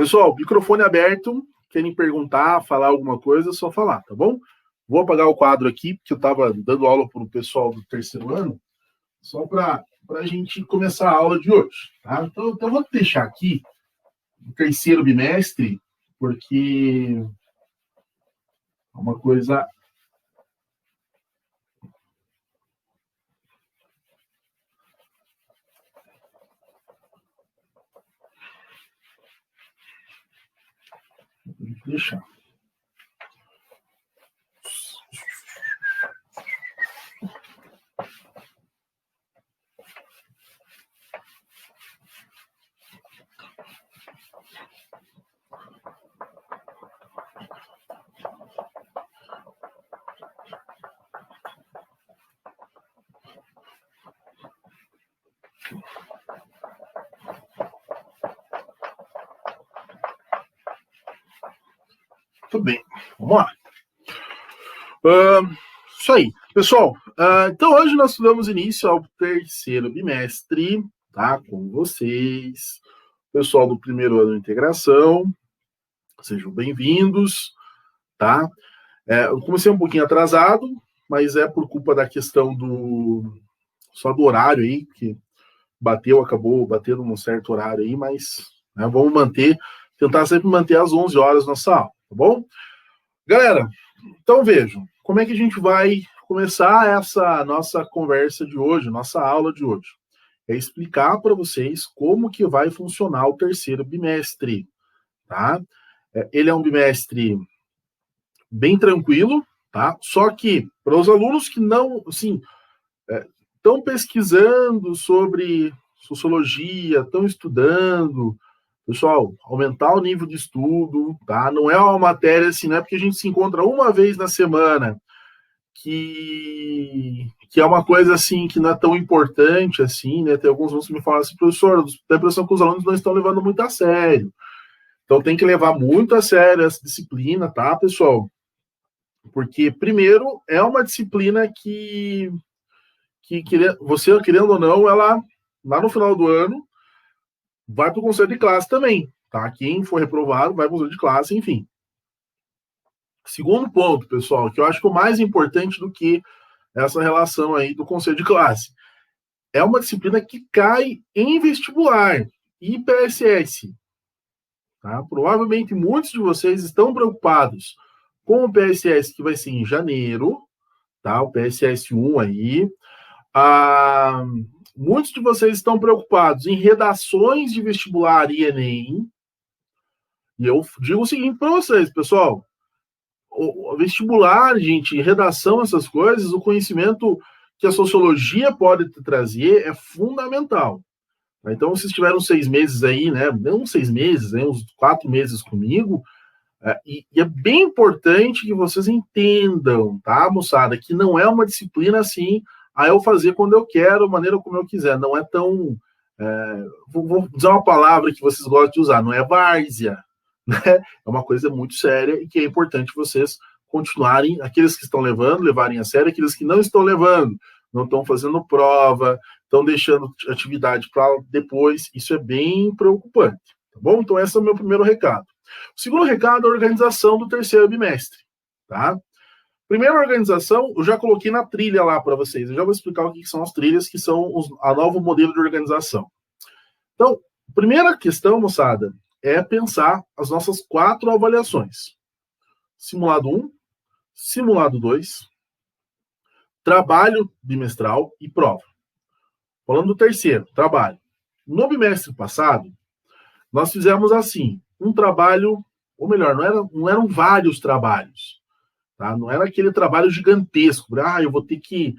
Pessoal, microfone aberto. Querem perguntar, falar alguma coisa, é só falar, tá bom? Vou apagar o quadro aqui, porque eu estava dando aula para o pessoal do terceiro ano, só para a gente começar a aula de hoje, tá? Então eu vou deixar aqui o terceiro bimestre, porque é uma coisa... Vou deixar. Tudo bem, vamos lá. Isso aí, pessoal. Então hoje nós damos início ao terceiro bimestre, tá? Com vocês, pessoal do primeiro ano de integração, sejam bem-vindos, tá? Eu comecei um pouquinho atrasado, mas é por culpa da questão só do horário aí, que acabou batendo um certo horário aí, mas né, vamos tentar sempre manter às 11 horas nossa aula, tá bom? Galera, então vejam, como é que a gente vai começar essa nossa conversa de hoje, nossa aula de hoje? É explicar para vocês como que vai funcionar o terceiro bimestre, tá? Ele é um bimestre bem tranquilo, tá? Só que para os alunos que não, assim, estão pesquisando sobre sociologia, estão estudando, pessoal, aumentar o nível de estudo, tá? Não é uma matéria assim, não é porque a gente se encontra uma vez na semana que é uma coisa assim que não é tão importante assim, né? Tem alguns alunos que me falam assim, professor, dá a impressão que os alunos não estão levando muito a sério. Então tem que levar muito a sério essa disciplina, tá, pessoal? Porque, primeiro, é uma disciplina que você, querendo ou não, ela, lá no final do ano, vai para o conselho de classe também, tá? Quem for reprovado vai para o conselho de classe, enfim. Segundo ponto, pessoal, que eu acho que é o mais importante do que essa relação aí do conselho de classe. É uma disciplina que cai em vestibular e PSS. Tá? Provavelmente muitos de vocês estão preocupados com o PSS, que vai ser em janeiro, tá? O PSS 1 aí. Muitos de vocês estão preocupados em redações de vestibular e Enem. E eu digo o seguinte para vocês, pessoal. O vestibular, gente, redação, essas coisas, o conhecimento que a sociologia pode trazer é fundamental. Então, vocês tiveram 6 meses aí, né? Não 6 meses, né? Uns 4 meses comigo. E é bem importante que vocês entendam, tá, moçada? Que não é uma disciplina assim, eu fazer quando eu quero, maneira como eu quiser. Não é tão... vou usar uma palavra que vocês gostam de usar, não é várzea. Né? É uma coisa muito séria e que é importante vocês continuarem, aqueles que estão levarem a sério, aqueles que não estão levando, não estão fazendo prova, estão deixando atividade para depois, isso é bem preocupante, tá bom? Então esse é o meu primeiro recado. O segundo recado é a organização do terceiro bimestre, tá? Primeira organização, eu já coloquei na trilha lá para vocês, eu já vou explicar o que são as trilhas, que são a novo modelo de organização. Então, primeira questão, moçada, é pensar as nossas 4 avaliações. Simulado 1, simulado 2, trabalho bimestral e prova. Falando do terceiro, trabalho. No bimestre passado, nós fizemos assim, um trabalho, ou melhor, não eram vários trabalhos. Tá? Não era aquele trabalho gigantesco. Eu vou ter que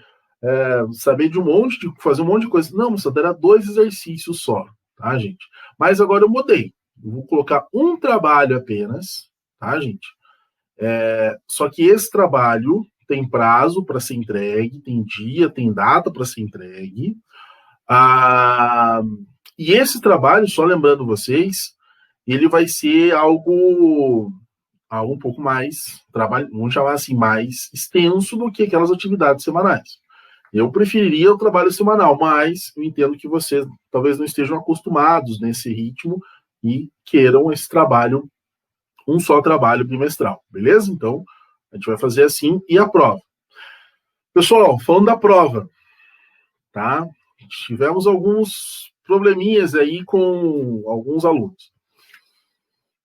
saber fazer um monte de coisa. Não, moçada, era 2 exercícios só, tá, gente? Mas agora eu mudei. Eu vou colocar um trabalho apenas, tá, gente? Só que esse trabalho tem prazo para ser entregue, tem dia, tem data para ser entregue. E esse trabalho, só lembrando vocês, ele vai ser algo um pouco mais, vamos chamar assim, mais extenso do que aquelas atividades semanais. Eu preferiria o trabalho semanal, mas eu entendo que vocês talvez não estejam acostumados nesse ritmo e queiram esse trabalho, um só trabalho bimestral, beleza? Então, a gente vai fazer assim e a prova. Pessoal, falando da prova, tá? Tivemos alguns probleminhas aí com alguns alunos.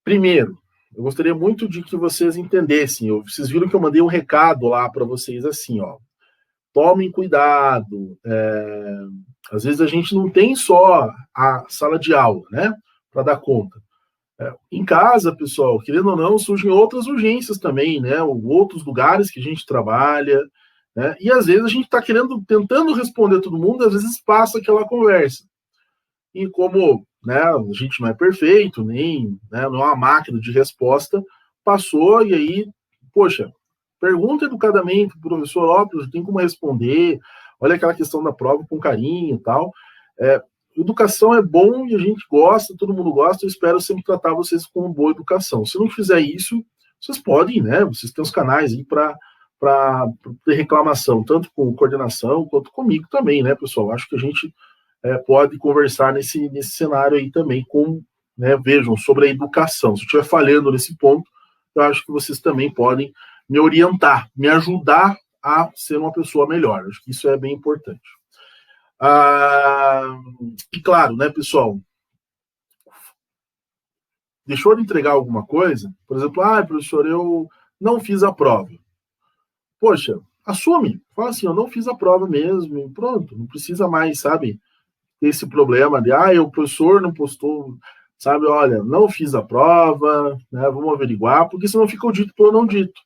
Primeiro, eu gostaria muito de que vocês entendessem, vocês viram que eu mandei um recado lá para vocês assim, ó, tomem cuidado, às vezes a gente não tem só a sala de aula, né, para dar conta. Em casa, pessoal, querendo ou não, surgem outras urgências também, né, outros lugares que a gente trabalha, né, e às vezes a gente está tentando responder todo mundo, às vezes passa aquela conversa. E como, né, a gente não é perfeito, nem, né, não é uma máquina de resposta, passou e aí, poxa, pergunta educadamente para o professor, ó, tem como responder, olha aquela questão da prova com carinho e tal. Educação é bom e a gente gosta, todo mundo gosta, eu espero sempre tratar vocês com boa educação. Se não fizer isso, vocês podem, né, vocês têm os canais aí para ter reclamação, tanto com coordenação quanto comigo também, né, pessoal? Acho que a gente pode conversar nesse cenário aí também com, né, vejam, sobre a educação. Se eu estiver falhando nesse ponto, eu acho que vocês também podem me orientar, me ajudar a ser uma pessoa melhor. Acho que isso é bem importante. E claro, né, pessoal, deixou de entregar alguma coisa, por exemplo, professor, eu não fiz a prova. Poxa, assume, fala assim, eu não fiz a prova mesmo, e pronto, não precisa mais, sabe, esse problema de, o professor não postou, sabe, olha, não fiz a prova, né, vamos averiguar, porque senão fica o dito pelo não dito.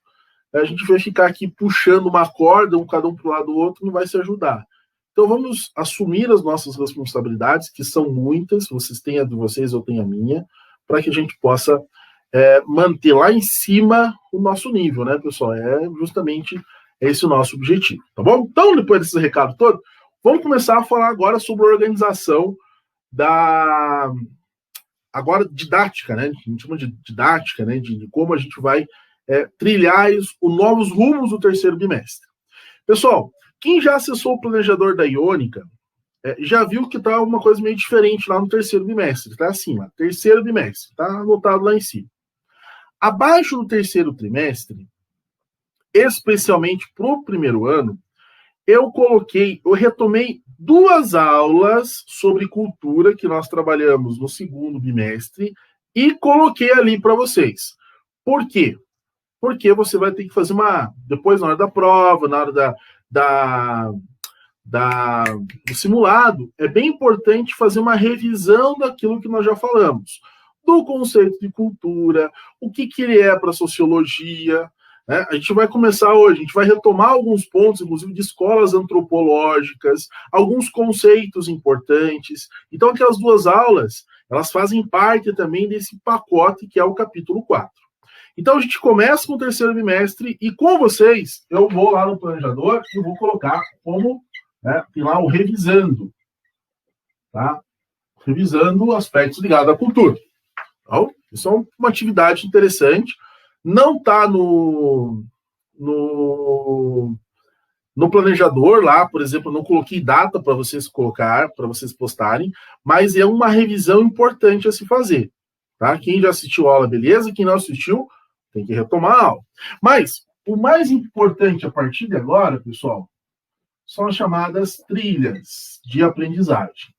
A gente vai ficar aqui puxando uma corda, cada um para o lado do outro, não vai se ajudar. Então vamos assumir as nossas responsabilidades, que são muitas, vocês têm a de vocês, eu tenho a minha, para que a gente possa manter lá em cima o nosso nível, né, pessoal? Justamente esse o nosso objetivo, tá bom? Então, depois desse recado todo, vamos começar a falar agora sobre a organização agora didática, né? A gente chama de didática, né? De como a gente vai trilhar os novos rumos do terceiro bimestre. Pessoal, quem já acessou o planejador da Iônica já viu que tá uma coisa meio diferente lá no terceiro bimestre, tá acima, terceiro bimestre, tá anotado lá em cima. Abaixo do terceiro trimestre, especialmente para o primeiro ano, eu retomei 2 aulas sobre cultura que nós trabalhamos no segundo bimestre e coloquei ali para vocês. Por quê? Porque você vai ter que fazer depois na hora da prova, na hora do simulado, é bem importante fazer uma revisão daquilo que nós já falamos, do conceito de cultura, o que ele é para a sociologia, né? A gente vai começar hoje, a gente vai retomar alguns pontos, inclusive de escolas antropológicas, alguns conceitos importantes. Então, aquelas 2 aulas, elas fazem parte também desse pacote que é o capítulo 4. Então, a gente começa com o terceiro bimestre e com vocês, eu vou lá no planejador e vou colocar como, né, tem lá o revisando, tá? Revisando aspectos ligados à cultura. Então, isso é uma atividade interessante. Não está no planejador lá, por exemplo, eu não coloquei data para vocês postarem, mas é uma revisão importante a se fazer. Tá? Quem já assistiu a aula, beleza? Quem não assistiu, tem que retomar a aula. Mas o mais importante a partir de agora, pessoal, são as chamadas trilhas de aprendizagem.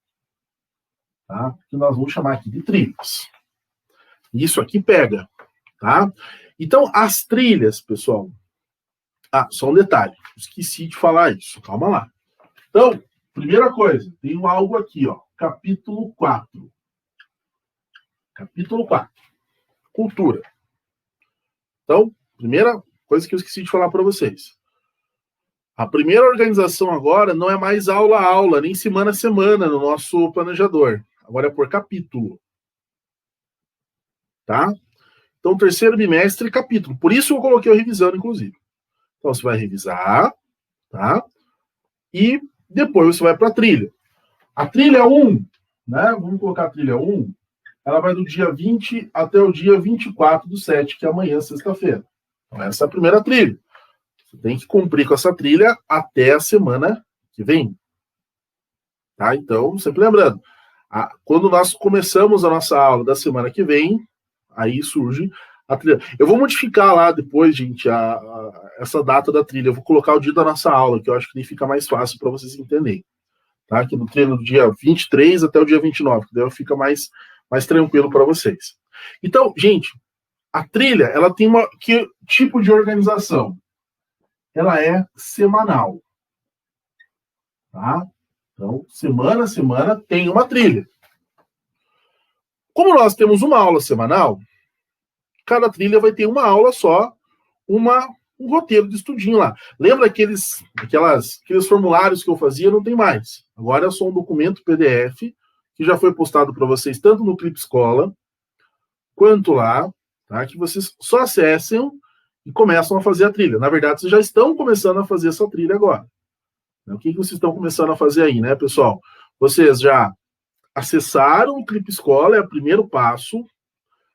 Tá? Que nós vamos chamar aqui de trilhas. Isso aqui pega. Tá? Então, as trilhas, pessoal. Só um detalhe. Esqueci de falar isso. Calma lá. Então, primeira coisa, tem algo aqui, ó. Capítulo 4. Capítulo 4. Cultura. Então, primeira coisa que eu esqueci de falar para vocês. A primeira organização agora não é mais aula a aula, nem semana a semana no nosso planejador. Agora é por capítulo. Tá? Então, terceiro bimestre, capítulo. Por isso eu coloquei o revisando, inclusive. Então, você vai revisar, tá? E depois você vai para a trilha. A trilha 1, né? Vamos colocar a trilha 1. Ela vai do dia 20 até o dia 24/7, que é amanhã, sexta-feira. Então, essa é a primeira trilha. Você tem que cumprir com essa trilha até a semana que vem. Tá? Então, sempre lembrando, Quando nós começamos a nossa aula da semana que vem, aí surge a trilha. Eu vou modificar lá depois, gente, essa data da trilha. Eu vou colocar o dia da nossa aula, que eu acho que fica mais fácil para vocês entenderem. Tá? Aqui no treino do dia 23 até o dia 29, que daí fica mais tranquilo para vocês. Então, gente, a trilha, ela tem que tipo de organização? Ela é semanal. Tá? Então, semana a semana tem uma trilha. Como nós temos uma aula semanal, cada trilha vai ter uma aula só, um roteiro de estudinho lá. Lembra aqueles formulários que eu fazia? Não tem mais. Agora é só um documento PDF que já foi postado para vocês, tanto no Clipe Escola, quanto lá, tá? Que vocês só acessem e começam a fazer a trilha. Na verdade, vocês já estão começando a fazer essa trilha agora. O que vocês estão começando a fazer aí, né, pessoal? Vocês já acessaram o Clipe Escola, é o primeiro passo.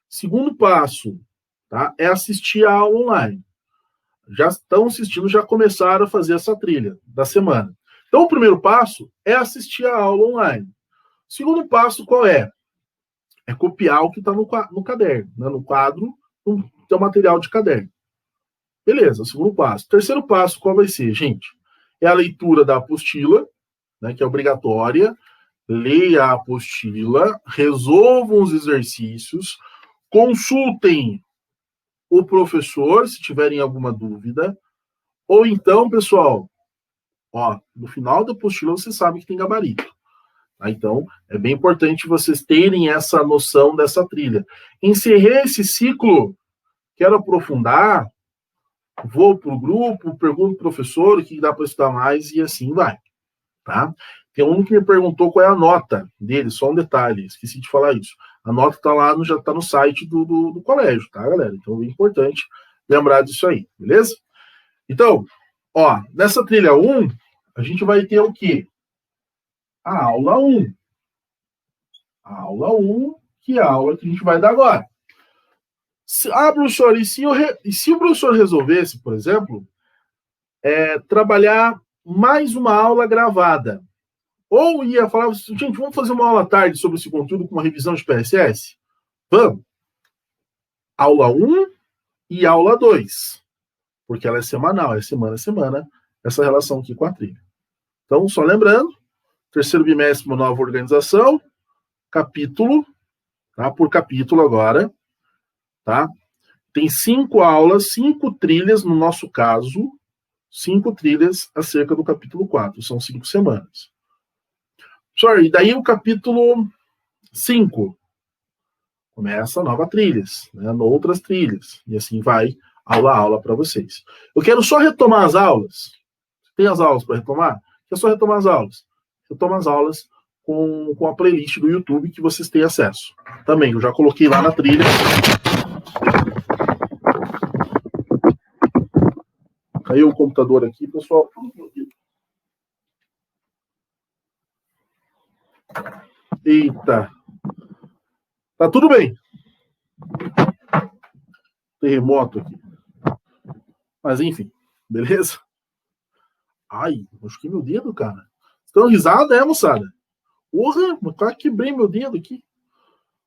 Segundo passo, tá? É assistir a aula online. Já estão assistindo, já começaram a fazer essa trilha da semana. Então, o primeiro passo é assistir a aula online. O segundo passo, qual é? É copiar o que está no caderno, né? No quadro, no teu material de caderno. Beleza, segundo passo. Terceiro passo, qual vai ser, gente? É a leitura da apostila, né, que é obrigatória. Leia a apostila, resolvam os exercícios, consultem o professor se tiverem alguma dúvida, ou então, pessoal, no final da apostila você sabe que tem gabarito. Tá? Então, é bem importante vocês terem essa noção dessa trilha. Encerrei esse ciclo, quero aprofundar, vou para o grupo, pergunto pro professor o que dá para estudar mais e assim vai. Tá? Tem um que me perguntou qual é a nota dele, só um detalhe, esqueci de falar isso. A nota está lá, já está no site do colégio, tá, galera? Então é importante lembrar disso aí, beleza? Então, nessa trilha 1, a gente vai ter o quê? A aula 1. A aula 1, que é a aula que a gente vai dar agora. Professor, e se o professor resolvesse, por exemplo, trabalhar mais uma aula gravada? Ou ia falar, gente, vamos fazer uma aula à tarde sobre esse conteúdo com uma revisão de PSS? Vamos. Aula 1 e aula 2. Porque ela é semanal, é semana a semana, essa relação aqui com a trilha. Então, só lembrando, terceiro bimestre, uma nova organização, capítulo, tá? Por capítulo agora, tá? Tem 5 aulas, 5 trilhas, no nosso caso, 5 trilhas acerca do capítulo 4. São 5 semanas. E daí o capítulo 5 começa nova trilhas, né? Outras trilhas. E assim vai, aula a aula para vocês. Eu quero só retomar as aulas. Tem as aulas para retomar? É só retomar as aulas. Retoma as aulas com a playlist do YouTube que vocês têm acesso. Também, eu já coloquei lá na trilha. Caiu o computador aqui, pessoal. Eita. Tá tudo bem. Terremoto aqui. Mas enfim, beleza? Ai, machuquei meu dedo, cara. Estão risada, moçada? Porra, quase quebrei meu dedo aqui.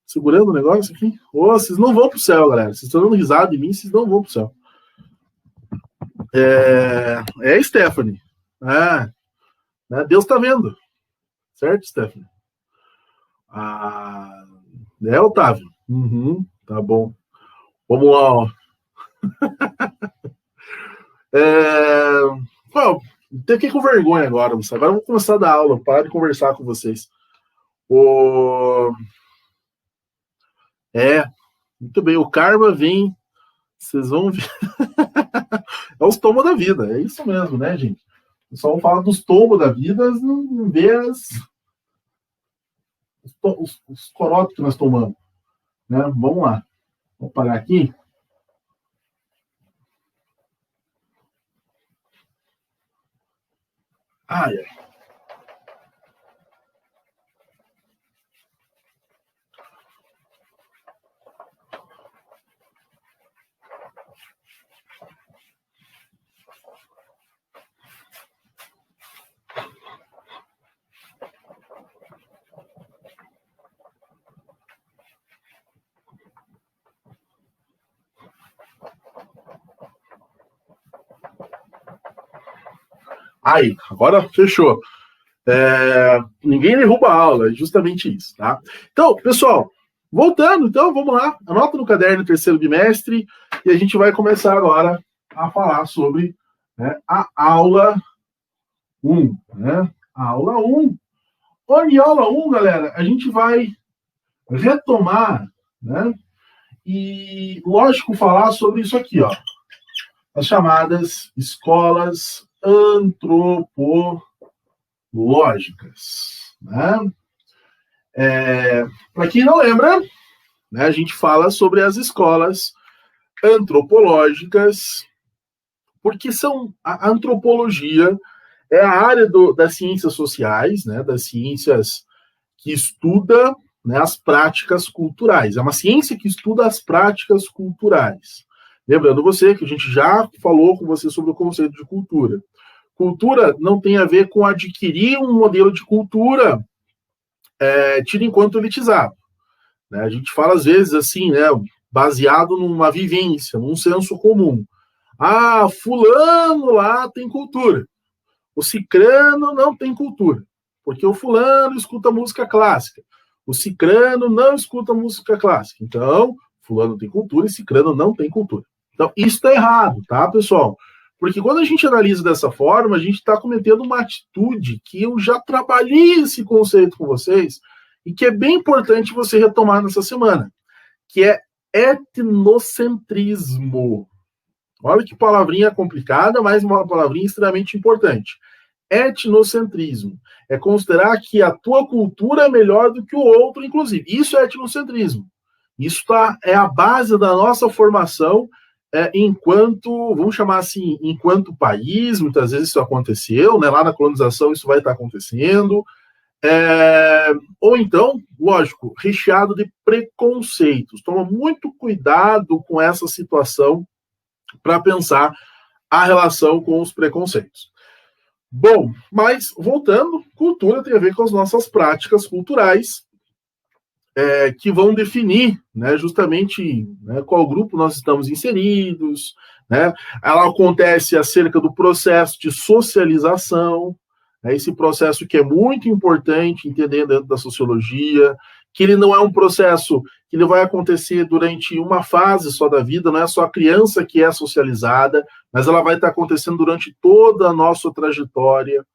Segurando o negócio aqui. Vocês não vão pro céu, galera. Vocês estão dando risada de mim, vocês não vão pro céu. É a Stephanie. Né? Deus tá vendo. Certo, Stephanie? Otávio? Uhum, tá bom. Vamos lá, ó. Fiquei com vergonha agora, moça. Agora eu vou começar a dar aula, parar de conversar com vocês. Muito bem, o karma vem. Vocês vão ver. É os tomos da vida, é isso mesmo, né, gente? O pessoal fala dos tomos da vida, não vê os corotos que nós tomamos. Né? Vamos lá. Vou parar aqui. Ai. Aí, agora fechou. Ninguém derruba a aula, é justamente isso, tá? Então, pessoal, voltando, então, vamos lá. Anota no caderno terceiro bimestre e a gente vai começar agora a falar sobre, né, a aula 1, né? A aula 1. Onde aula 1, galera, a gente vai retomar, né? E, lógico, falar sobre isso aqui, ó. As chamadas escolas antropológicas, né? Para quem não lembra, né, a gente fala sobre as escolas antropológicas, porque a antropologia é a área das ciências sociais, né, das ciências que estuda, né, as práticas culturais. É uma ciência que estuda as práticas culturais. Lembrando você que a gente já falou com você sobre o conceito de cultura. Cultura não tem a ver com adquirir um modelo de cultura tido enquanto elitizado. Né? A gente fala às vezes assim, né, baseado numa vivência, num senso comum. Ah, fulano lá tem cultura. O cicrano não tem cultura, porque o fulano escuta música clássica. O cicrano não escuta música clássica. Então, fulano tem cultura e cicrano não tem cultura. Então, isso está errado, tá, pessoal? Porque quando a gente analisa dessa forma, a gente está cometendo uma atitude que eu já trabalhei esse conceito com vocês e que é bem importante você retomar nessa semana, que é etnocentrismo. Olha que palavrinha complicada, mas uma palavrinha extremamente importante. Etnocentrismo é considerar que a tua cultura é melhor do que o outro, inclusive. Isso é etnocentrismo. Isso é a base da nossa formação enquanto, vamos chamar assim, enquanto país. Muitas vezes isso aconteceu, né? Lá na colonização isso vai estar acontecendo. Ou então, lógico, recheado de preconceitos. Toma muito cuidado com essa situação para pensar a relação com os preconceitos. Bom, mas voltando, cultura tem a ver com as nossas práticas culturais, que vão definir, né, justamente, né, qual grupo nós estamos inseridos, né? Ela acontece acerca do processo de socialização, né, esse processo que é muito importante entender dentro da sociologia, que ele não é um processo que ele vai acontecer durante uma fase só da vida, não é só a criança que é socializada, mas ela vai estar acontecendo durante toda a nossa trajetória.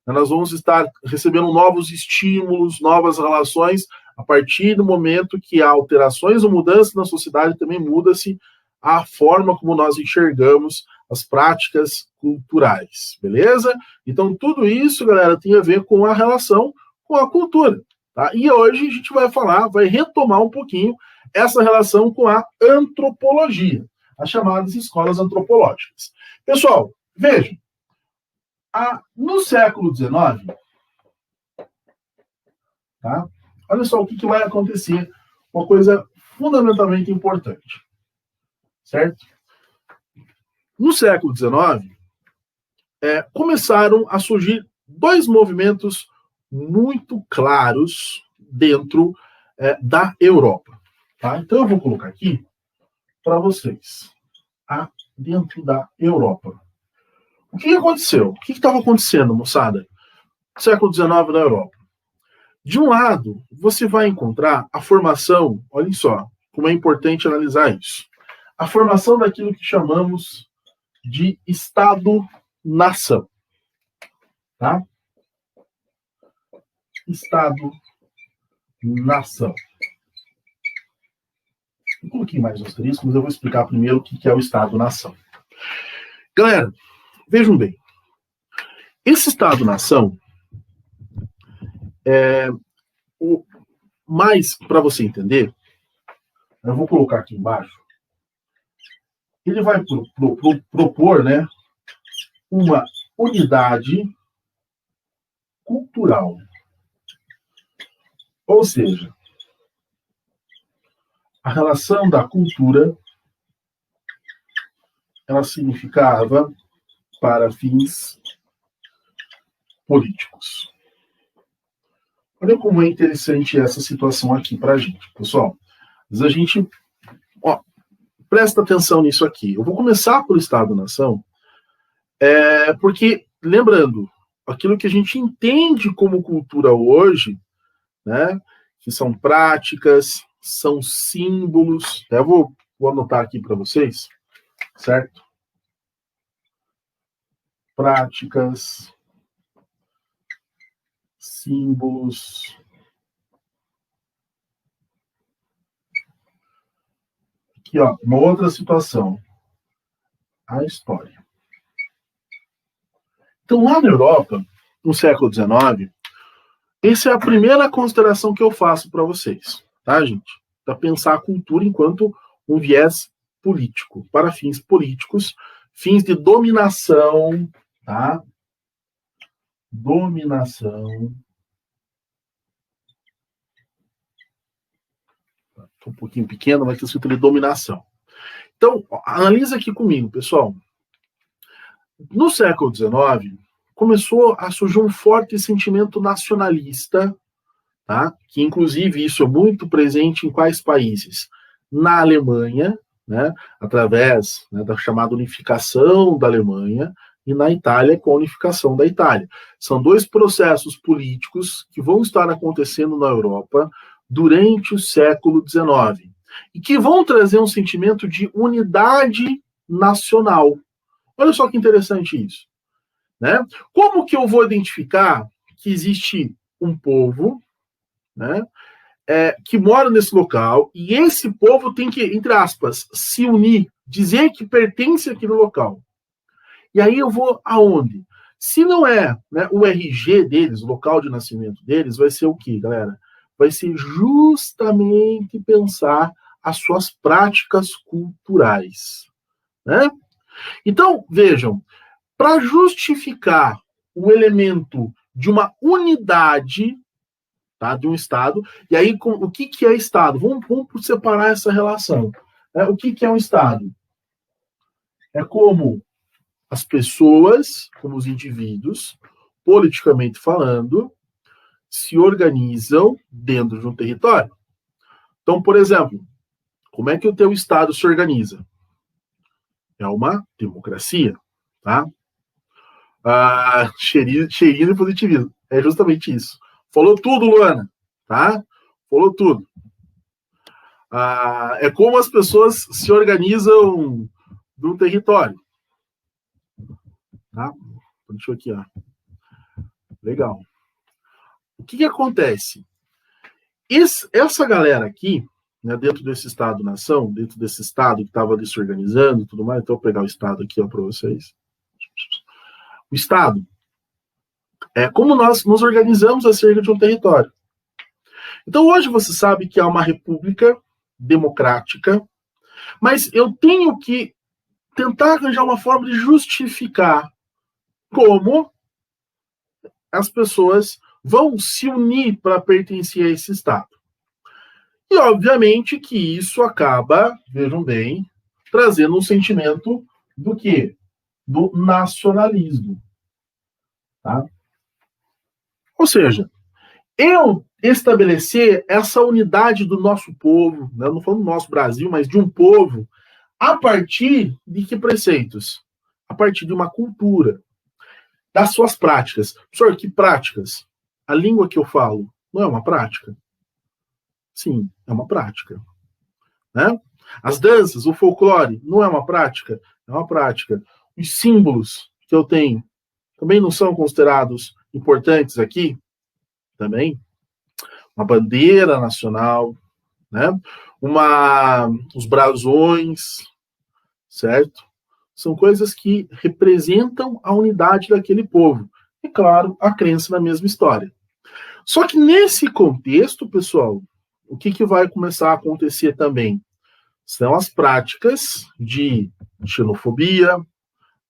Nós vamos estar recebendo novos estímulos, novas relações, a partir do momento que há alterações ou mudanças na sociedade, também muda-se a forma como nós enxergamos as práticas culturais, beleza? Então, tudo isso, galera, tem a ver com a relação com a cultura. Tá? E hoje a gente vai retomar um pouquinho essa relação com a antropologia, as chamadas escolas antropológicas. Pessoal, vejam, no século XIX, tá? Olha só o que vai acontecer, uma coisa fundamentalmente importante, certo? No século XIX, começaram a surgir dois movimentos muito claros dentro da Europa. Tá? Então eu vou colocar aqui para vocês, dentro da Europa. O que aconteceu? O que estava acontecendo, moçada? Século XIX na Europa. De um lado, você vai encontrar a formação, olhem só, como é importante analisar isso, a formação daquilo que chamamos de Estado-nação. Tá? Estado-nação. Um pouquinho mais de asterisco, mas eu vou explicar primeiro o que é o Estado-nação. Galera, vejam bem. Esse Estado-nação mais para você entender, eu vou colocar aqui embaixo, ele vai propor, né, uma unidade cultural. Ou seja, a relação da cultura, ela significava para fins políticos. Olha como é interessante essa situação aqui para a gente, pessoal. Mas a gente, presta atenção nisso aqui. Eu vou começar por Estado-nação, porque lembrando, aquilo que a gente entende como cultura hoje, né, que são práticas, são símbolos. Eu vou anotar aqui para vocês, certo? Práticas, símbolos. Aqui, ó, uma outra situação. A história. Então, lá na Europa, no século XIX, essa é a primeira consideração que eu faço para vocês, tá, gente? Para pensar a cultura enquanto um viés político, para fins políticos, fins de dominação, tá? Dominação. Tô um pouquinho pequeno, mas está escrito ali dominação. Então, analisa aqui comigo, pessoal. No século XIX, começou a surgir um forte sentimento nacionalista, tá? Que inclusive isso é muito presente em quais países? Na Alemanha, né? Através, né, da chamada unificação da Alemanha, e na Itália com a unificação da Itália. São dois processos políticos que vão estar acontecendo na Europa durante o século XIX e que vão trazer um sentimento de unidade nacional. Olha só que interessante isso, né? Como que eu vou identificar que existe um povo, né, que mora nesse local e esse povo tem que, entre aspas, se unir, dizer que pertence àquele local? E aí eu vou aonde? Se não é, né, o RG deles, o local de nascimento deles, vai ser o quê, galera? Vai ser justamente pensar as suas práticas culturais, né? Então, vejam, para justificar o elemento de uma unidade, tá, de um Estado, e aí o que é Estado? Vamos separar essa relação. O que é um Estado? É como as pessoas, como os indivíduos, politicamente falando, se organizam dentro de um território. Então, por exemplo, como é que o teu Estado se organiza? É uma democracia, tá? Cheirinho de positivismo. É justamente isso. Falou tudo, Luana, tá? Falou tudo. É como as pessoas se organizam no território. Tá? Deixa eu aqui, ó. Legal. O que acontece? Essa galera aqui, né, dentro desse Estado-nação, dentro desse Estado que estava ali se organizando e tudo mais, então eu vou pegar o Estado aqui para vocês. O Estado é como nós nos organizamos acerca de um território. Então hoje você sabe que é uma república democrática, mas eu tenho que tentar arranjar uma forma de justificar como as pessoas vão se unir para pertencer a esse Estado. E, obviamente, que isso acaba, vejam bem, trazendo um sentimento do quê? Do nacionalismo. Tá? Ou seja, eu estabelecer essa unidade do nosso povo, né? Não falando do nosso Brasil, mas de um povo, a partir de que preceitos? A partir de uma cultura, das suas práticas. Professor, que práticas? A língua que eu falo não é uma prática? Sim, é uma prática. Né? As danças, o folclore, não é uma prática? É uma prática. Os símbolos que eu tenho também não são considerados importantes aqui? Também. Uma bandeira nacional, né? Os brasões, certo? São coisas que representam a unidade daquele povo. E, claro, a crença na mesma história. Só que nesse contexto, pessoal, o que vai começar a acontecer também? São as práticas de xenofobia,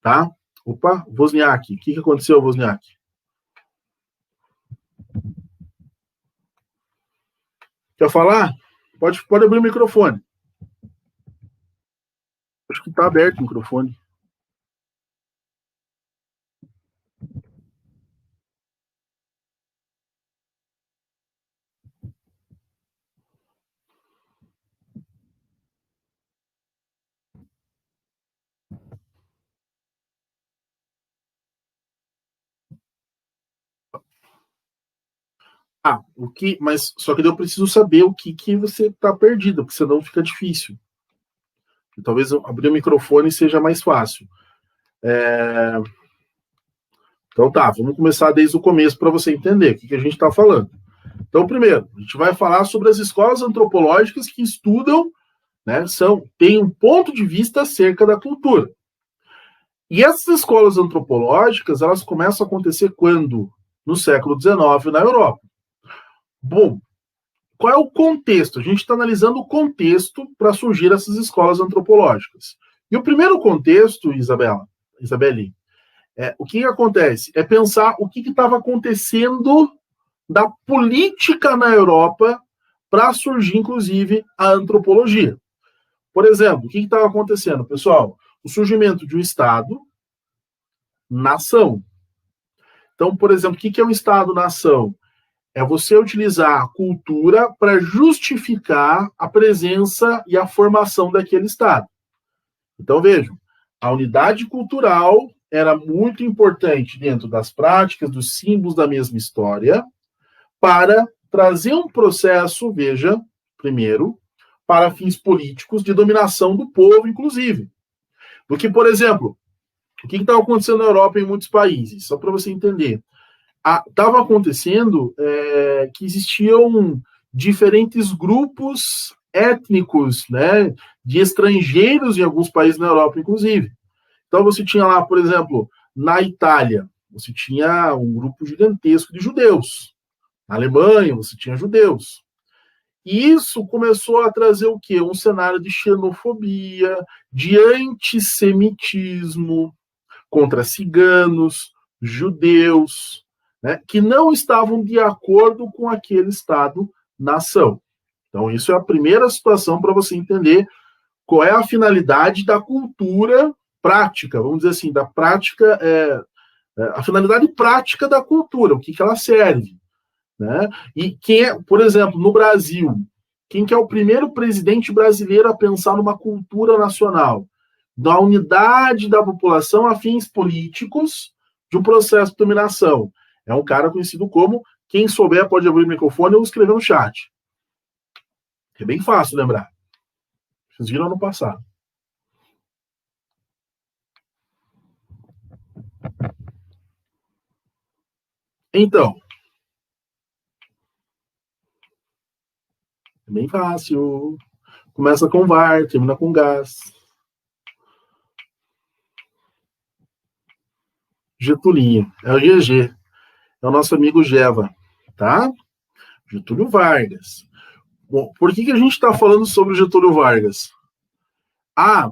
tá? Opa, Wozniak, o que aconteceu, Wozniak? Quer falar? Pode abrir o microfone. Acho que está aberto o microfone. Mas só que eu preciso saber o que você está perdido, porque senão fica difícil. E talvez eu abrir o microfone seja mais fácil. Então tá, vamos começar desde o começo para você entender o que a gente está falando. Então, primeiro, a gente vai falar sobre as escolas antropológicas que estudam, né, têm um ponto de vista acerca da cultura. E essas escolas antropológicas, elas começam a acontecer quando? No século XIX na Europa. Bom, qual é o contexto? A gente está analisando o contexto para surgir essas escolas antropológicas. E o primeiro contexto, Isabelle, o que acontece? É pensar o que estava acontecendo da política na Europa para surgir, inclusive, a antropologia. Por exemplo, o que estava acontecendo, pessoal? O surgimento de um Estado-nação. Então, por exemplo, o que é um Estado-nação? É você utilizar a cultura para justificar a presença e a formação daquele Estado. Então, vejam, a unidade cultural era muito importante dentro das práticas, dos símbolos da mesma história, para trazer um processo, veja, primeiro, para fins políticos de dominação do povo, inclusive. Do que, por exemplo, o que estava acontecendo na Europa em muitos países? Só para você entender. Estava acontecendo que existiam diferentes grupos étnicos, né, de estrangeiros em alguns países na Europa, inclusive. Então você tinha lá, por exemplo, na Itália, você tinha um grupo gigantesco de judeus. Na Alemanha, você tinha judeus. E isso começou a trazer o quê? Um cenário de xenofobia, de antissemitismo contra ciganos, judeus, né, que não estavam de acordo com aquele Estado-nação. Então, isso é a primeira situação para você entender qual é a finalidade da cultura prática, vamos dizer assim, da prática, a finalidade prática da cultura, o que ela serve. Né? E quem é, por exemplo, no Brasil, quem que é o primeiro presidente brasileiro a pensar numa cultura nacional? Da unidade da população a fins políticos de um processo de dominação. É um cara conhecido como, quem souber pode abrir o microfone ou escrever no chat. É bem fácil lembrar. Vocês viram no passado. Então, é bem fácil. Começa com VAR, termina com gás. Getulinho, é o GG. É o nosso amigo Geva, tá? Getúlio Vargas. Bom, por que a gente está falando sobre o Getúlio Vargas?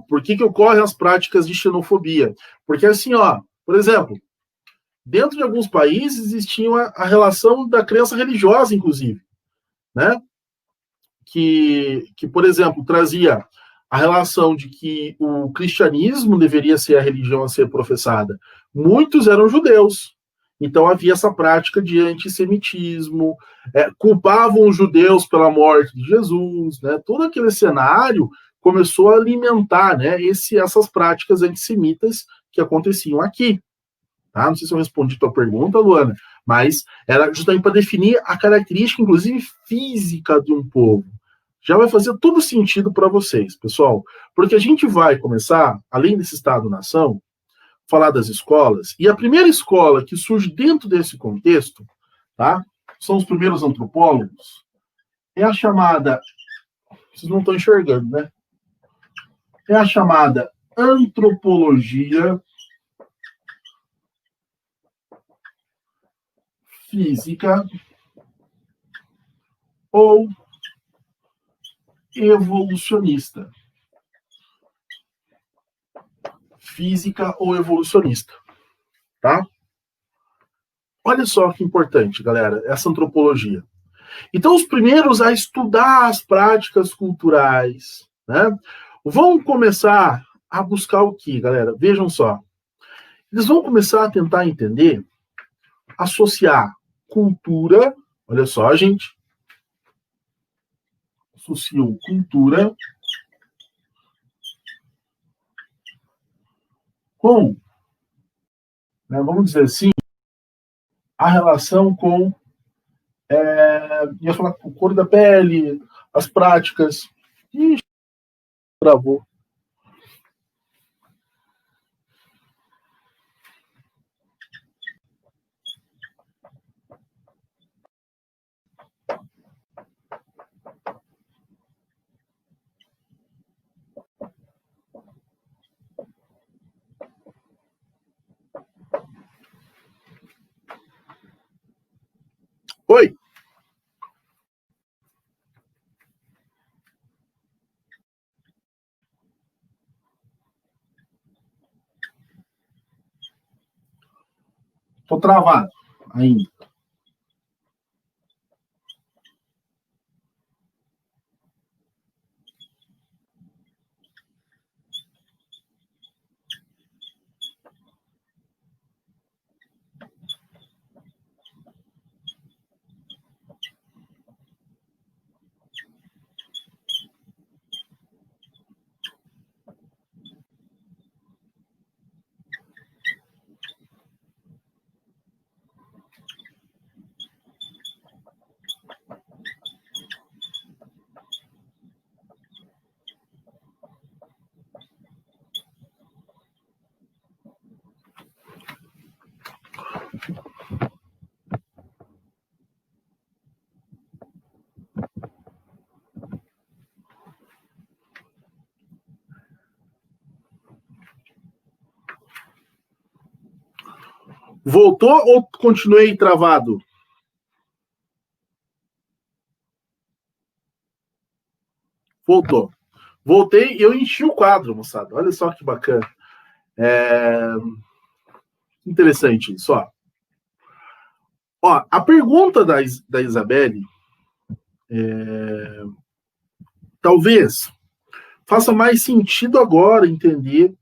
Por que ocorrem as práticas de xenofobia? Porque assim, ó, por exemplo, dentro de alguns países existia a relação da crença religiosa, inclusive, né? Que, por exemplo, trazia a relação de que o cristianismo deveria ser a religião a ser professada. Muitos eram judeus. Então havia essa prática de antissemitismo, culpavam os judeus pela morte de Jesus, né? Todo aquele cenário começou a alimentar, né, essas práticas antissemitas que aconteciam aqui. Tá? Não sei se eu respondi a tua pergunta, Luana, mas era justamente para definir a característica, inclusive física de um povo. Já vai fazer todo sentido para vocês, pessoal, porque a gente vai começar, além desse Estado-nação, falar das escolas, e a primeira escola que surge dentro desse contexto, tá? São os primeiros antropólogos, é a chamada, vocês não estão enxergando, né? É a chamada antropologia física ou evolucionista. Física ou evolucionista, tá? Olha só que importante, galera, essa antropologia. Então, os primeiros a estudar as práticas culturais, né, vão começar a buscar o que, galera? Vejam só. Eles vão começar a tentar entender, associar cultura, olha só, gente, associam cultura com, né, vamos dizer assim, a relação com Ia falar o cor da pele, as práticas. Ixi, travou. Oi. Tô travado ainda. Voltou ou continuei travado? Voltou. Voltei e eu enchi o quadro, moçada. Olha só que bacana. Interessante isso, ó. Ó, a pergunta da Isabelle talvez faça mais sentido agora entender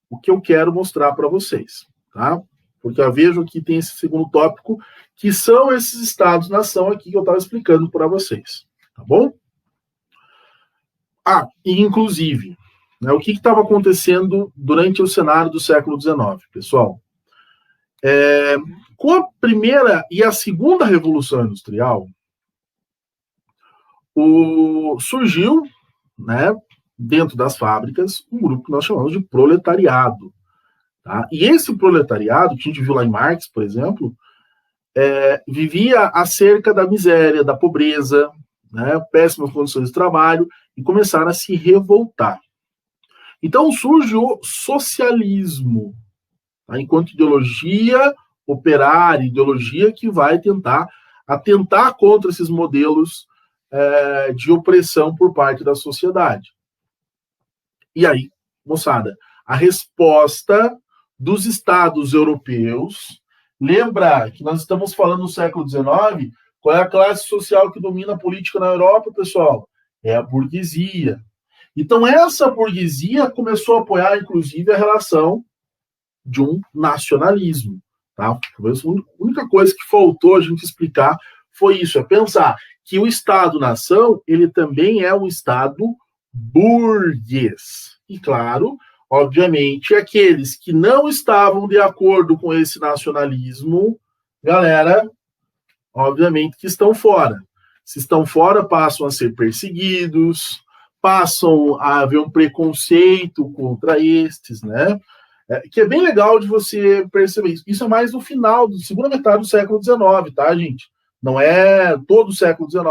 o que eu quero mostrar para vocês, tá? Porque eu vejo que tem esse segundo tópico, que são esses estados-nação aqui que eu estava explicando para vocês, tá bom? E inclusive, né, o que estava acontecendo durante o cenário do século XIX, pessoal? Com a primeira e a segunda Revolução Industrial, surgiu, né, dentro das fábricas, um grupo que nós chamamos de proletariado. Tá? E esse proletariado, que a gente viu lá em Marx, por exemplo, vivia acerca da miséria, da pobreza, né, péssimas condições de trabalho, e começaram a se revoltar. Então surge o socialismo, tá? Enquanto ideologia operária, ideologia que vai tentar atentar contra esses modelos de opressão por parte da sociedade. E aí, moçada, a resposta dos estados europeus, lembra que nós estamos falando no século XIX, qual é a classe social que domina a política na Europa, pessoal? É a burguesia. Então, essa burguesia começou a apoiar, inclusive, a relação de um nacionalismo. Tá? A única coisa que faltou a gente explicar foi isso, é pensar que o Estado-nação, ele também é um Estado burguês. E, claro, obviamente, aqueles que não estavam de acordo com esse nacionalismo, galera, obviamente que estão fora. Se estão fora, passam a ser perseguidos, passam a haver um preconceito contra estes, né? Que é bem legal de você perceber isso. Isso é mais no final, da segunda metade do século XIX, tá, gente? Não é todo o século XIX,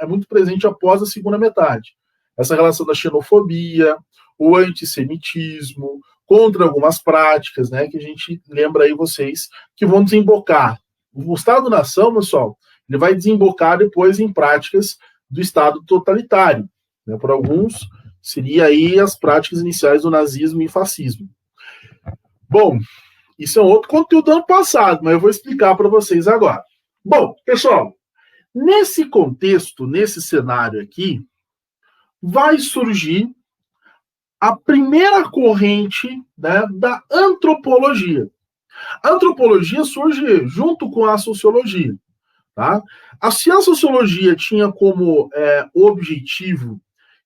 é muito presente após a segunda metade. Essa relação da xenofobia, o antissemitismo, contra algumas práticas, né, que a gente lembra aí vocês, que vão desembocar. O Estado-nação, pessoal, ele vai desembocar depois em práticas do Estado totalitário. Né? Por alguns, seria aí as práticas iniciais do nazismo e fascismo. Bom, isso é um outro conteúdo do ano passado, mas eu vou explicar para vocês agora. Bom, pessoal, nesse contexto, nesse cenário aqui, vai surgir a primeira corrente, né, da antropologia. A antropologia surge junto com a sociologia. Tá? Se a sociologia tinha como objetivo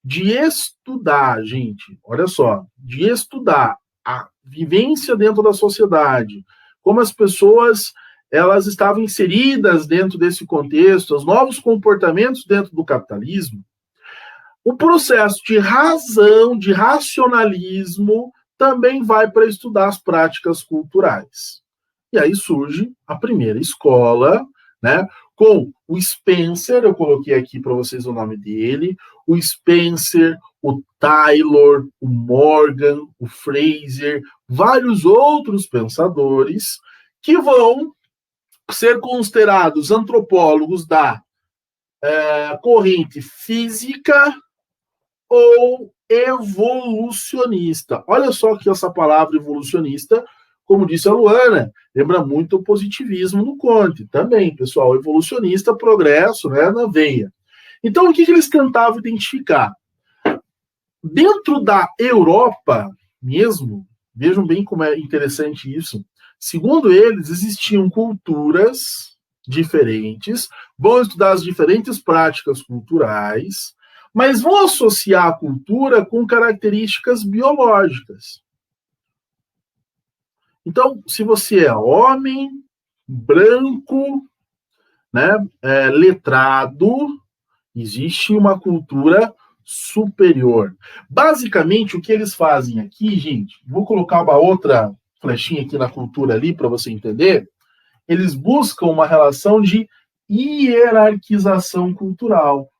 de estudar, gente, olha só, de estudar a vivência dentro da sociedade, como as pessoas elas estavam inseridas dentro desse contexto, os novos comportamentos dentro do capitalismo, o processo de razão, de racionalismo, também vai para estudar as práticas culturais. E aí surge a primeira escola, né, com o Spencer, eu coloquei aqui para vocês o nome dele, o Spencer, o Taylor, o Morgan, o Fraser, vários outros pensadores que vão ser considerados antropólogos da corrente física ou evolucionista. Olha só que essa palavra evolucionista, como disse a Luana, lembra muito o positivismo no Comte. Também, pessoal, evolucionista, progresso, né, na veia. Então, o que eles tentavam identificar? Dentro da Europa mesmo, vejam bem como é interessante isso, segundo eles, existiam culturas diferentes, vão estudar as diferentes práticas culturais, mas vão associar a cultura com características biológicas. Então, se você é homem, branco, né, letrado, existe uma cultura superior. Basicamente, o que eles fazem aqui, gente, vou colocar uma outra flechinha aqui na cultura ali para você entender, eles buscam uma relação de hierarquização cultural.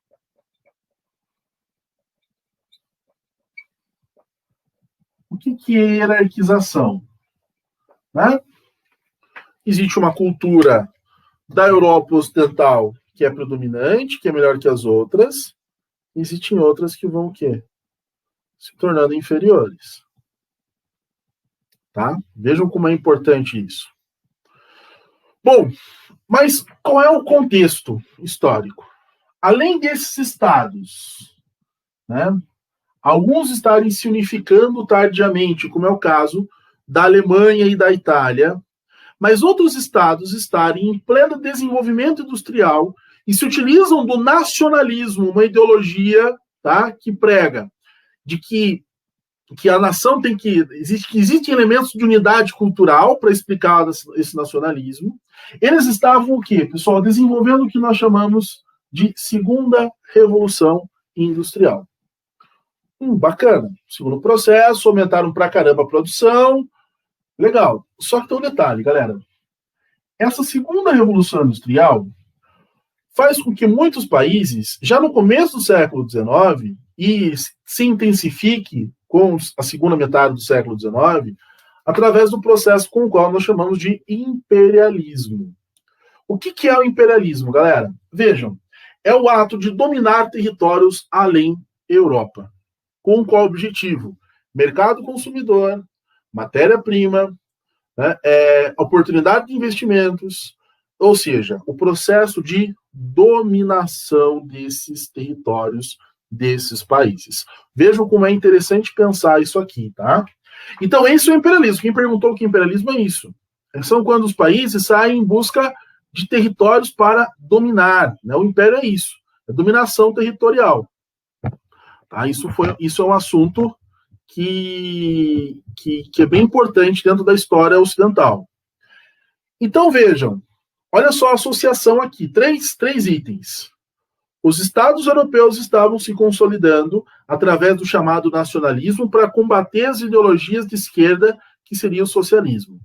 O que é hierarquização? Né? Existe uma cultura da Europa Ocidental que é predominante, que é melhor que as outras. Existem outras que vão o quê? Se tornando inferiores. Tá? Vejam como é importante isso. Bom, mas qual é o contexto histórico? Além desses estados, né, alguns estarem se unificando tardiamente, como é o caso da Alemanha e da Itália, mas outros estados estarem em pleno desenvolvimento industrial e se utilizam do nacionalismo, uma ideologia, tá, que prega de que a nação tem que existem elementos de unidade cultural para explicar esse nacionalismo. Eles estavam o quê, pessoal? Desenvolvendo o que nós chamamos de segunda revolução industrial. Bacana. Segundo processo, aumentaram pra caramba a produção. Legal. Só que tem um detalhe, galera. Essa segunda revolução industrial faz com que muitos países, já no começo do século XIX, e se intensifique com a segunda metade do século XIX, através do processo com o qual nós chamamos de imperialismo. O que é o imperialismo, galera? Vejam, é o ato de dominar territórios além Europa. Com qual objetivo? Mercado consumidor, matéria-prima, né, oportunidade de investimentos, ou seja, o processo de dominação desses territórios, desses países. Vejam como é interessante pensar isso aqui, tá? Então, esse é o imperialismo. Quem perguntou o que é imperialismo é isso. São quando os países saem em busca de territórios para dominar, né? O império é isso, é dominação territorial. Tá? Isso é um assunto que é bem importante dentro da história ocidental. Então, vejam, olha só a associação aqui, três itens. Os Estados europeus estavam se consolidando através do chamado nacionalismo para combater as ideologias de esquerda, que seria o socialismo.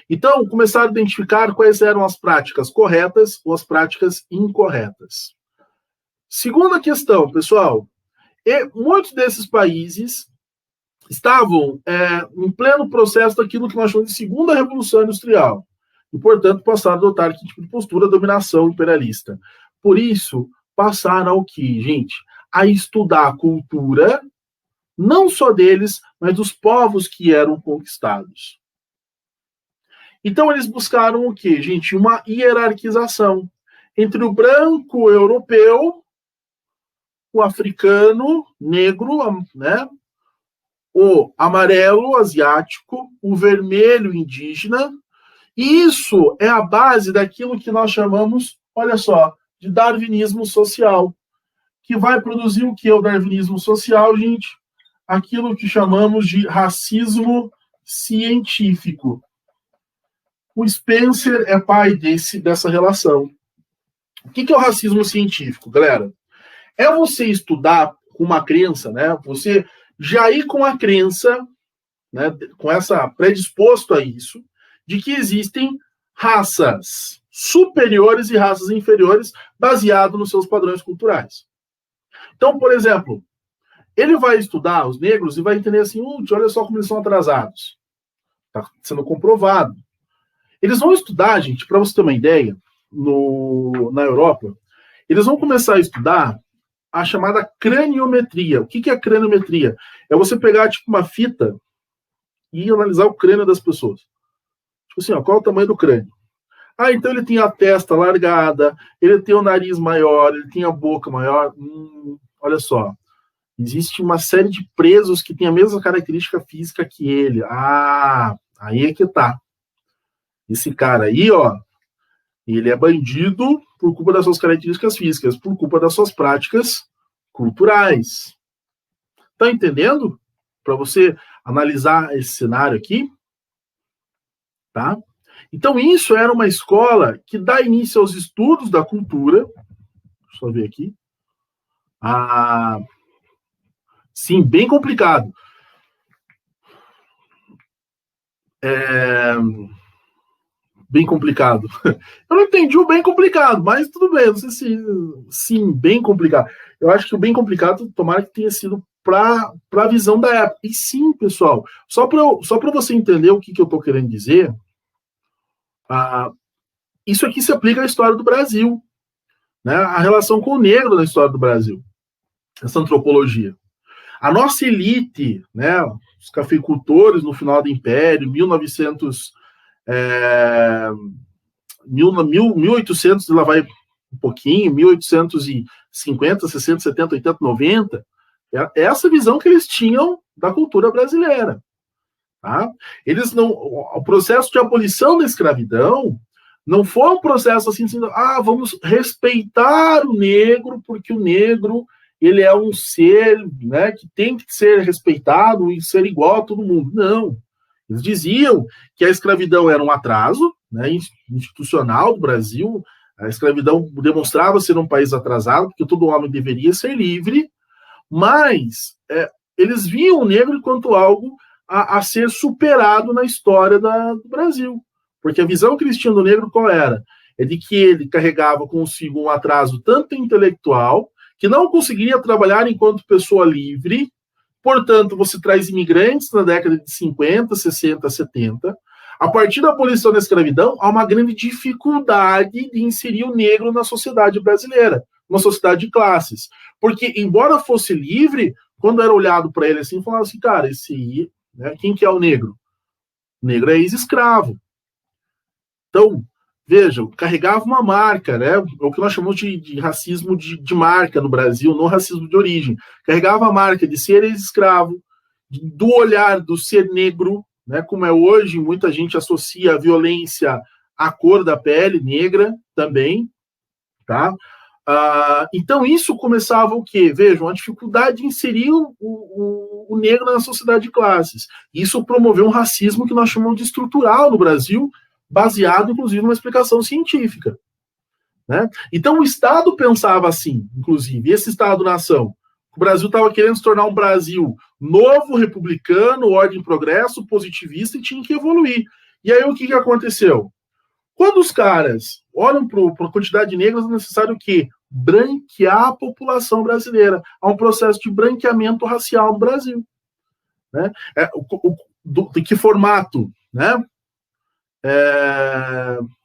Então, começaram a identificar quais eram as práticas corretas ou as práticas incorretas. Segunda questão, pessoal, muitos desses países estavam em pleno processo daquilo que nós chamamos de segunda revolução industrial e, portanto, passaram a adotar que tipo de postura, dominação imperialista. Por isso, passaram ao que, gente? A estudar a cultura, não só deles, mas dos povos que eram conquistados. Então, eles buscaram o quê, gente? Uma hierarquização entre o branco europeu, o africano, negro, né? O amarelo asiático, o vermelho indígena. E isso é a base daquilo que nós chamamos, olha só, de darwinismo social. Que vai produzir o que é o darwinismo social, gente? Aquilo que chamamos de racismo científico. O Spencer é pai dessa relação. O que é o racismo científico, galera? É você estudar com uma crença, né? Você já ir com a crença, né? Com essa predisposto a isso, de que existem raças superiores e raças inferiores baseado nos seus padrões culturais. Então, por exemplo, ele vai estudar os negros e vai entender assim, olha só como eles são atrasados. Está sendo comprovado. Eles vão estudar, gente, para você ter uma ideia, na Europa, eles vão começar a estudar a chamada craniometria. O que é a craniometria? É você pegar, tipo, uma fita e analisar o crânio das pessoas. Tipo assim, ó, qual é o tamanho do crânio? Ah, então ele tem a testa largada, ele tem o nariz maior, ele tem a boca maior. Olha só, existe uma série de presos que têm a mesma característica física que ele. Ah, aí é que tá. Esse cara aí, ó, ele é bandido por culpa das suas características físicas, por culpa das suas práticas culturais. Tá entendendo? Para você analisar esse cenário aqui, tá? Então, isso era uma escola que dá início aos estudos da cultura. Deixa eu ver aqui. Sim, bem complicado. Bem complicado. Eu não entendi o bem complicado, mas tudo bem. Não sei se sim, bem complicado. Eu acho que o bem complicado, tomara que tenha sido para a visão da época. E sim, pessoal, só para você entender o que eu estou querendo dizer, isso aqui se aplica à história do Brasil, né? A relação com o negro na história do Brasil, essa antropologia. A nossa elite, né, os cafeicultores no final do Império, 1800, lá vai um pouquinho, 1850, 60, 70, 80, 90, é essa visão que eles tinham da cultura brasileira. Tá? Eles não, o processo de abolição da escravidão não foi um processo assim, vamos respeitar o negro, porque o negro ele é um ser, né, que tem que ser respeitado e ser igual a todo mundo. Não. Eles diziam que a escravidão era um atraso, né, institucional do Brasil. A escravidão demonstrava ser um país atrasado, porque todo homem deveria ser livre, mas eles viam o negro enquanto algo a ser superado na história do Brasil. Porque a visão que eles tinham do negro qual era? É de que ele carregava consigo um atraso tanto intelectual, que não conseguiria trabalhar enquanto pessoa livre. Portanto, você traz imigrantes na década de 50, 60, 70. A partir da abolição da escravidão, há uma grande dificuldade de inserir o negro na sociedade brasileira, uma sociedade de classes. Porque, embora fosse livre, quando era olhado para ele assim, falava assim, cara, né, quem que é o negro? O negro é ex-escravo. Então, vejam, carregava uma marca, né? O que nós chamamos de racismo de marca no Brasil, não racismo de origem. Carregava a marca de ser ex-escravo, do olhar do ser negro, né? Como é hoje, muita gente associa a violência à cor da pele negra também, tá? Então, isso começava o quê? Vejam, a dificuldade de inserir o negro na sociedade de classes. Isso promoveu um racismo que nós chamamos de estrutural no Brasil, baseado, inclusive, numa explicação científica. Né? Então, o Estado pensava assim, inclusive, esse Estado-nação. O Brasil estava querendo se tornar um Brasil novo, republicano, ordem e progresso, positivista, e tinha que evoluir. E aí, o que aconteceu? Quando os caras olham para a quantidade de negros, é necessário o quê? Branquear a população brasileira. Há um processo de branqueamento racial no Brasil. Né? De que formato? Né?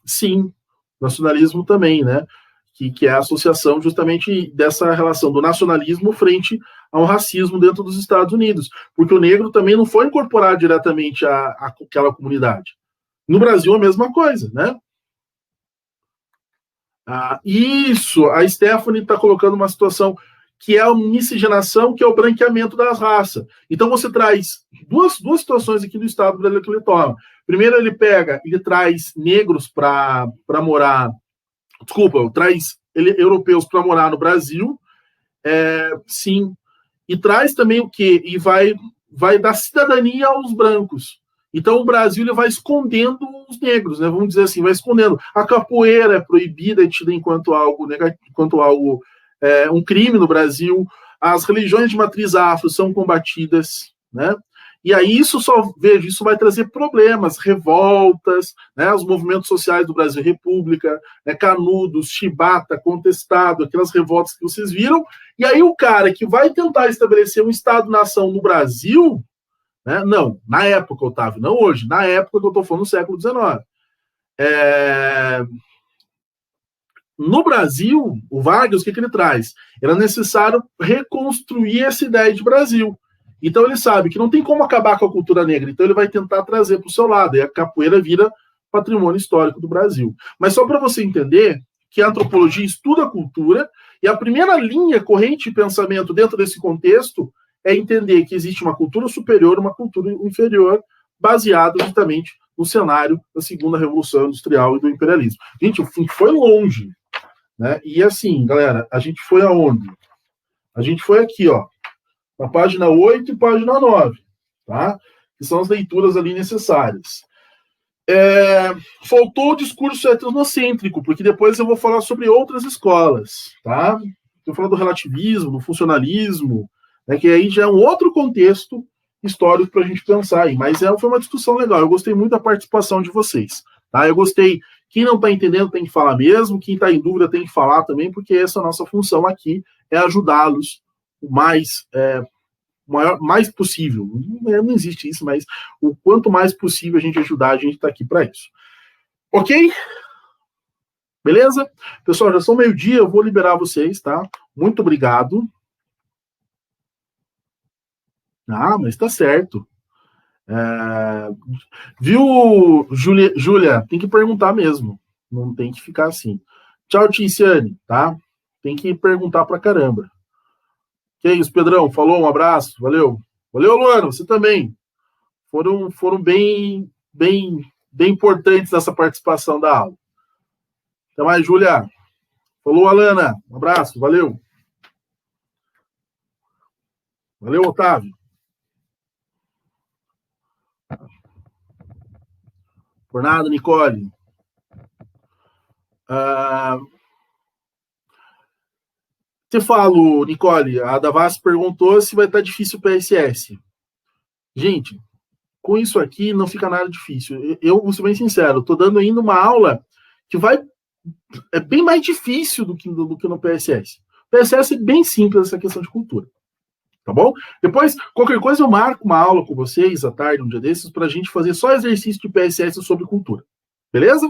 Sim, nacionalismo também, né? Que é a associação justamente dessa relação do nacionalismo frente ao racismo dentro dos Estados Unidos. Porque o negro também não foi incorporado diretamente àquela comunidade. No Brasil, a mesma coisa, né? Isso, a Stephanie está colocando uma situação que é a miscigenação, que é o branqueamento das raças. Então, você traz duas situações aqui do Estado brasileiro que ele toma. Primeiro, ele traz negros para morar, traz europeus para morar no Brasil, sim, e traz também o quê? E vai dar cidadania aos brancos. Então o Brasil ele vai escondendo os negros, né? Vamos dizer assim, vai escondendo. A capoeira é proibida, é tida enquanto algo negativo, enquanto algo um crime no Brasil. As religiões de matriz afro são combatidas, né? E aí isso vai trazer problemas, revoltas, né? Os movimentos sociais do Brasil República, né? Canudos, Chibata, Contestado, aquelas revoltas que vocês viram. E aí o cara que vai tentar estabelecer um Estado-nação no Brasil, né? Não, na época, Otávio, não hoje, na época que eu estou falando do século XIX. No Brasil, o Vargas, o que ele traz? Era necessário reconstruir essa ideia de Brasil. Então ele sabe que não tem como acabar com a cultura negra, então ele vai tentar trazer para o seu lado, e a capoeira vira patrimônio histórico do Brasil. Mas só para você entender que a antropologia estuda a cultura, e a primeira linha corrente de pensamento dentro desse contexto é entender que existe uma cultura superior, uma cultura inferior, baseada justamente no cenário da segunda revolução industrial e do imperialismo. Gente, o fim foi longe, né? E assim, galera, a gente foi aonde? A gente foi aqui, ó, na página 8 e página 9, tá? Que são as leituras ali necessárias. Faltou o discurso etnocêntrico, porque depois eu vou falar sobre outras escolas, tá? Estou falando do relativismo, do funcionalismo, né, que aí já é um outro contexto histórico para a gente pensar aí, mas foi uma discussão legal, eu gostei muito da participação de vocês, tá? Eu gostei, quem não está entendendo tem que falar mesmo, quem está em dúvida tem que falar também, porque essa é a nossa função aqui, é ajudá-los o mais possível, não existe isso, mas o quanto mais possível a gente ajudar, a gente está aqui para isso. Ok? Beleza? Pessoal, já são meio-dia, eu vou liberar vocês, tá? Muito obrigado. Ah, mas tá certo. Viu, Júlia? Tem que perguntar mesmo. Não tem que ficar assim. Tchau, Ticiane, tá? Tem que perguntar pra caramba. Que é isso, Pedrão? Falou, um abraço, valeu. Valeu, Luana, você também. Foram bem importantes nessa participação da aula. Até mais, Júlia. Falou, Alana. Um abraço, valeu. Valeu, Otávio. Por nada, Nicole. Te falo, Nicole, a Davas perguntou se vai estar difícil o PSS. Gente, com isso aqui não fica nada difícil. Eu vou ser bem sincero, estou dando ainda uma aula que é bem mais difícil do que no PSS. O PSS é bem simples essa questão de cultura. Tá bom? Depois, qualquer coisa, eu marco uma aula com vocês à tarde, um dia desses, para a gente fazer só exercício de PSS sobre cultura. Beleza?